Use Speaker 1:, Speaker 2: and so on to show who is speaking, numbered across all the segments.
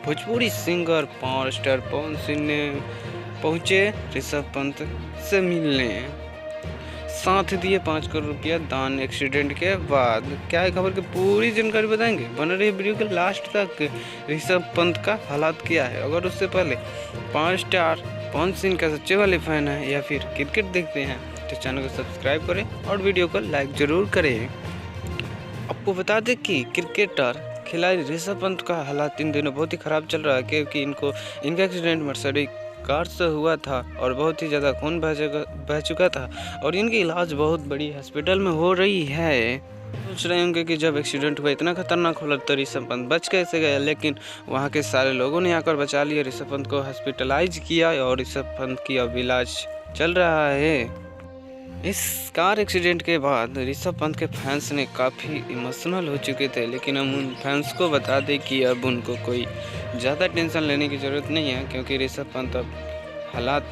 Speaker 1: Bhojpuri singer power star Pawan Singh ने पहुंचे ऋषभ पंत से मिलने, साथ दिए 5 करोड़ रुपया दान। एक्सीडेंट के बाद क्या है खबर की पूरी जानकारी बताएंगे, बने रहिए वीडियो के लास्ट तक। ऋषभ पंत का हालात क्या है, अगर उससे पहले पावर स्टार पवन सिंह का सच्चे वाले फैन है या फिर क्रिकेट देखते हैं तो चैनल को सब्सक्राइब करें और वीडियो को लाइक जरूर करें। आपको बता दें कि क्रिकेटर खिलाड़ी ऋषभ पंत का हालात इन दिनों बहुत ही ख़राब चल रहा है, क्योंकि इनका एक्सीडेंट मर्सिडीज कार से हुआ था और बहुत ही ज़्यादा खून बह चुका था और इनकी इलाज बहुत बड़ी हॉस्पिटल में हो रही है। सोच रहे होंगे कि जब एक्सीडेंट हुआ इतना खतरनाक हुआ तो ऋषभ पंत बच कैसे गया, लेकिन वहाँ के सारे लोगों ने आकर बचा लिया, ऋषभ पंत को हॉस्पिटलाइज किया और ऋषभ पंत की अब इलाज चल रहा है। इस कार एक्सीडेंट के बाद ऋषभ पंत के फैंस ने काफ़ी इमोशनल हो चुके थे, लेकिन हम उन फैंस को बता दें कि अब उनको कोई ज़्यादा टेंशन लेने की ज़रूरत नहीं है, क्योंकि ऋषभ पंत अब हालात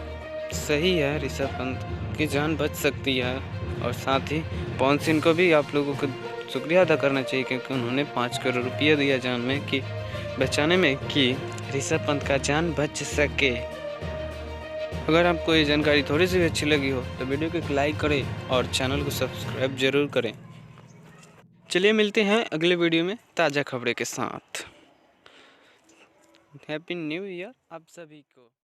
Speaker 1: सही है, ऋषभ पंत की जान बच सकती है। और साथ ही पवन सिंह को भी आप लोगों को शुक्रिया अदा करना चाहिए, क्योंकि उन्होंने 5 करोड़ रुपया दिया जान में कि बचाने में कि ऋषभ पंत का जान बच सके। अगर आपको ये जानकारी थोड़ी सी भी अच्छी लगी हो तो वीडियो को एक लाइक करें और चैनल को सब्सक्राइब जरूर करें। चलिए मिलते हैं अगले वीडियो में ताज़ा खबरें के साथ। हैप्पी न्यू ईयर आप सभी को।